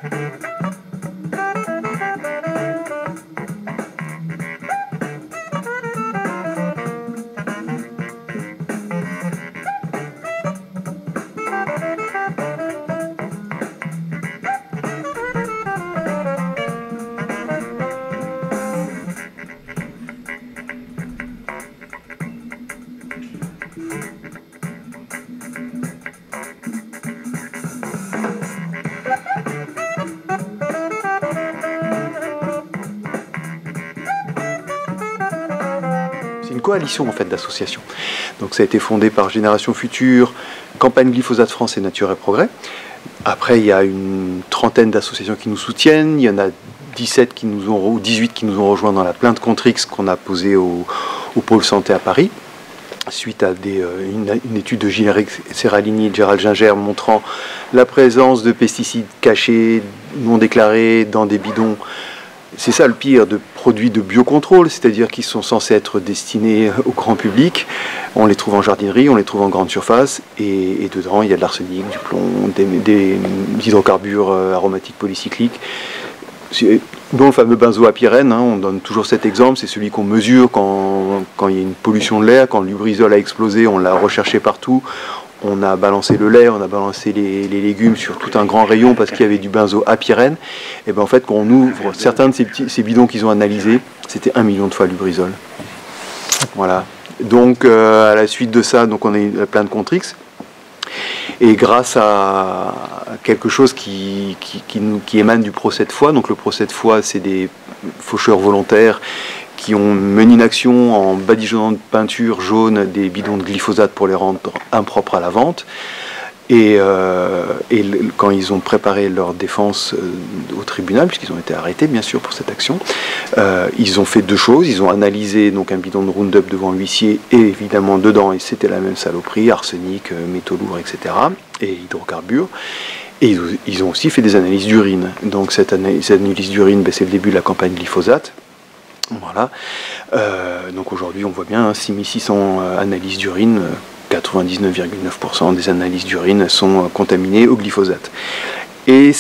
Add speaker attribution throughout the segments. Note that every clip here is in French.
Speaker 1: C'est une coalition en fait d'associations. Donc ça a été fondé par Génération Future, Campagne Glyphosate France et Nature et Progrès. Après il y a une trentaine d'associations qui nous soutiennent, il y en a 17 qui nous ont, ou 18 qui nous ont rejoints dans la plainte contre X qu'on a posée au pôle santé à Paris, suite à une étude de Gilles Serralini et de Gérald Ginger montrant la présence de pesticides cachés, non déclarés dans des bidons. C'est ça le pire, de produits de biocontrôle, c'est-à-dire qui sont censés être destinés au grand public. On les trouve en jardinerie, on les trouve en grande surface, et dedans il y a de l'arsenic, du plomb, des hydrocarbures aromatiques polycycliques, dont le fameux benzoapyrène, hein, on donne toujours cet exemple, c'est celui qu'on mesure quand il y a une pollution de l'air, quand le Lubrizol a explosé, on l'a recherché partout. On a balancé le lait, on a balancé les légumes sur tout un grand rayon parce qu'il y avait du benzoapyrène. Et bien en fait, quand on ouvre certains de ces bidons qu'ils ont analysés, c'était 1 million de fois Lubrizol. Voilà. Donc à la suite de ça, donc on a eu la plainte contre X. Et grâce à quelque chose qui émane du procès de foie, donc le procès de foie, c'est des faucheurs volontaires qui ont mené une action en badigeonnant de peinture jaune des bidons de glyphosate pour les rendre impropres à la vente. Et quand ils ont préparé leur défense au tribunal, puisqu'ils ont été arrêtés bien sûr pour cette action, ils ont fait deux choses. Ils ont analysé donc un bidon de Roundup devant l'huissier, et évidemment dedans, et c'était la même saloperie, arsenic, métaux lourds, etc. et hydrocarbures. Et ils ont aussi fait des analyses d'urine. Donc cette analyse d'urine, c'est le début de la campagne glyphosate. Voilà. Donc aujourd'hui, on voit bien 6600 analyses d'urine, 99,9% des analyses d'urine sont contaminées au glyphosate. Et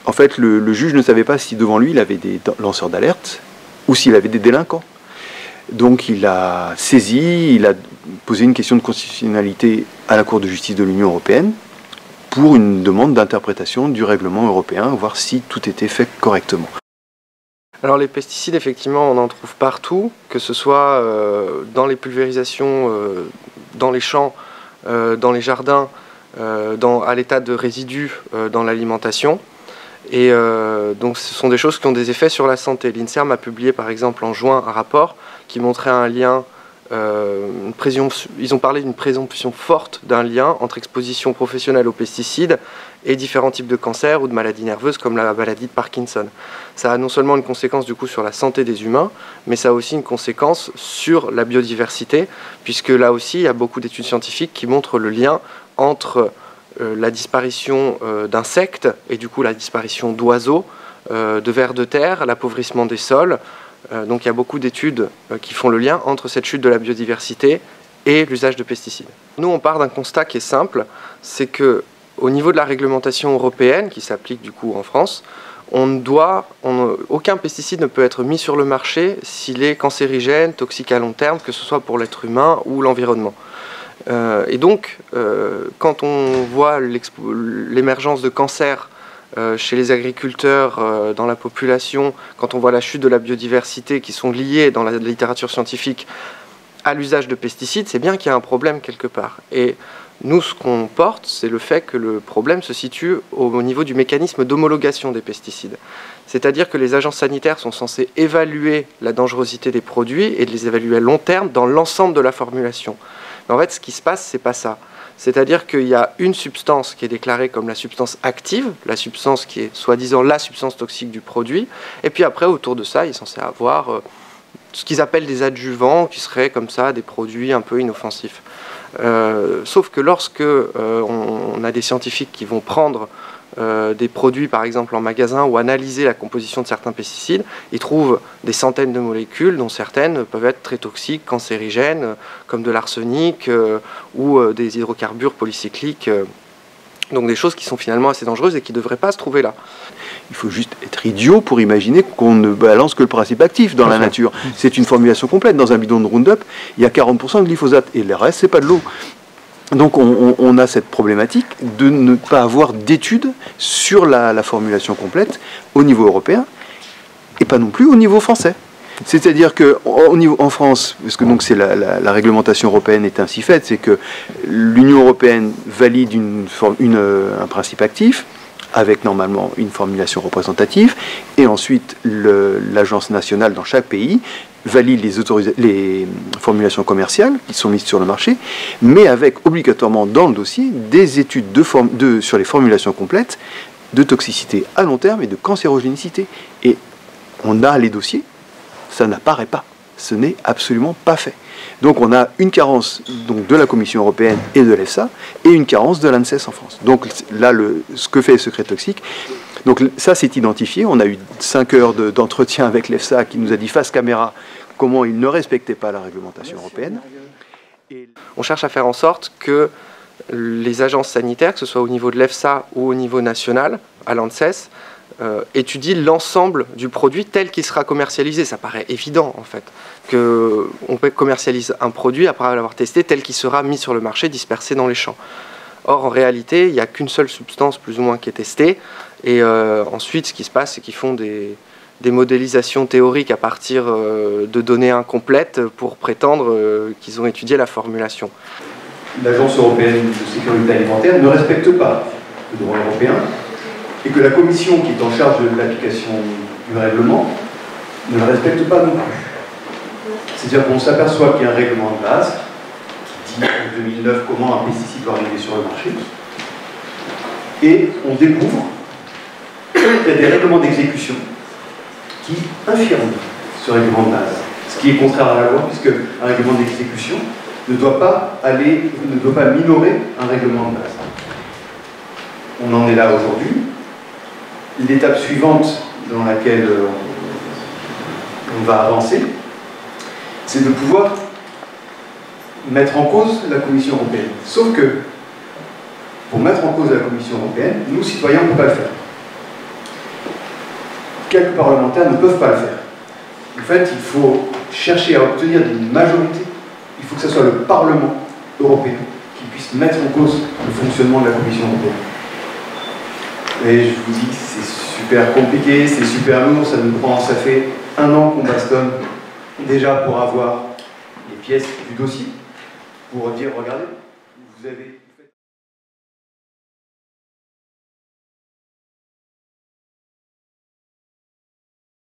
Speaker 1: en fait, le juge ne savait pas si devant lui, il avait des lanceurs d'alerte ou s'il avait des délinquants. Donc il a saisi, il a posé une question de constitutionnalité à la Cour de justice de l'Union européenne pour une demande d'interprétation du règlement européen, voir si tout était fait correctement.
Speaker 2: Alors les pesticides, effectivement, on en trouve partout, que ce soit dans les pulvérisations, dans les champs, dans les jardins, à l'état de résidus dans l'alimentation. Et donc ce sont des choses qui ont des effets sur la santé. L'INSERM a publié par exemple en juin un rapport qui montrait un lien, ils ont parlé d'une présomption forte d'un lien entre exposition professionnelle aux pesticides et différents types de cancers ou de maladies nerveuses comme la maladie de Parkinson. Ça a non seulement une conséquence du coup sur la santé des humains, mais ça a aussi une conséquence sur la biodiversité, puisque là aussi il y a beaucoup d'études scientifiques qui montrent le lien entre la disparition d'insectes et du coup la disparition d'oiseaux, de vers de terre, l'appauvrissement des sols. Donc il y a beaucoup d'études qui font le lien entre cette chute de la biodiversité et l'usage de pesticides. Nous on part d'un constat qui est simple, c'est que au niveau de la réglementation européenne qui s'applique du coup en France, aucun pesticide ne peut être mis sur le marché s'il est cancérigène, toxique à long terme, que ce soit pour l'être humain ou l'environnement. Et donc, quand on voit l'émergence de cancers chez les agriculteurs, dans la population, quand on voit la chute de la biodiversité qui sont liées dans la littérature scientifique à l'usage de pesticides, c'est bien qu'il y a un problème quelque part. Et nous, ce qu'on porte, c'est le fait que le problème se situe au niveau du mécanisme d'homologation des pesticides. C'est-à-dire que les agences sanitaires sont censées évaluer la dangerosité des produits et de les évaluer à long terme dans l'ensemble de la formulation. Mais en fait, ce qui se passe, c'est pas ça. C'est-à-dire qu'il y a une substance qui est déclarée comme la substance active, la substance qui est soi-disant la substance toxique du produit, et puis après, autour de ça, il est censé avoir ce qu'ils appellent des adjuvants, qui seraient comme ça des produits un peu inoffensifs. Sauf que lorsque on a des scientifiques qui vont prendre des produits par exemple en magasin ou analyser la composition de certains pesticides, ils trouvent des centaines de molécules dont certaines peuvent être très toxiques, cancérigènes, comme de l'arsenic ou des hydrocarbures polycycliques Donc des choses qui sont finalement assez dangereuses et qui ne devraient pas se trouver là.
Speaker 1: Il faut juste être idiot pour imaginer qu'on ne balance que le principe actif dans la nature. C'est une formulation complète. Dans un bidon de Roundup, il y a 40% de glyphosate et le reste, c'est pas de l'eau. Donc on a cette problématique de ne pas avoir d'études sur la formulation complète au niveau européen et pas non plus au niveau français. C'est-à-dire qu'en France, parce que donc c'est la réglementation européenne est ainsi faite, c'est que l'Union européenne valide un principe actif avec normalement une formulation représentative, et ensuite l'agence nationale dans chaque pays valide les formulations commerciales qui sont mises sur le marché, mais avec obligatoirement dans le dossier des études sur les formulations complètes de toxicité à long terme et de cancérogénicité. Et on a les dossiers. Ça n'apparaît pas. Ce n'est absolument pas fait. Donc on a une carence donc, de la Commission européenne et de l'EFSA et une carence de l'ANSES en France. Donc là, ce que fait le secret toxique, donc ça c'est identifié. On a eu 5 heures d'entretien avec l'EFSA qui nous a dit face caméra comment ils ne respectaient pas la réglementation européenne.
Speaker 2: On cherche à faire en sorte que les agences sanitaires, que ce soit au niveau de l'EFSA ou au niveau national, à l'ANSES, étudie l'ensemble du produit tel qu'il sera commercialisé. Ça paraît évident en fait qu'on commercialise un produit après l'avoir testé tel qu'il sera mis sur le marché, dispersé dans les champs. Or en réalité il n'y a qu'une seule substance plus ou moins qui est testée, et ensuite ce qui se passe c'est qu'ils font des modélisations théoriques à partir de données incomplètes pour prétendre qu'ils ont étudié la formulation.
Speaker 1: L'Agence européenne de sécurité alimentaire ne respecte pas le droit européen, et que la commission qui est en charge de l'application du règlement ne le respecte pas non plus. C'est-à-dire qu'on s'aperçoit qu'il y a un règlement de base qui dit en 2009 comment un pesticide doit arriver sur le marché, et on découvre qu'il y a des règlements d'exécution qui infirment ce règlement de base, ce qui est contraire à la loi, puisque un règlement d'exécution ne doit pas minorer un règlement de base. On en est là aujourd'hui. L'étape suivante dans laquelle on va avancer, c'est de pouvoir mettre en cause la Commission européenne. Sauf que, pour mettre en cause la Commission européenne, nous, citoyens, on ne peut pas le faire. Quelques parlementaires ne peuvent pas le faire. En fait, il faut chercher à obtenir une majorité. Il faut que ce soit le Parlement européen qui puisse mettre en cause le fonctionnement de la Commission européenne. Et je vous dis que c'est super compliqué, c'est super lourd, ça fait 1 an qu'on bastonne déjà pour avoir les pièces du dossier, pour dire, regardez, vous avez...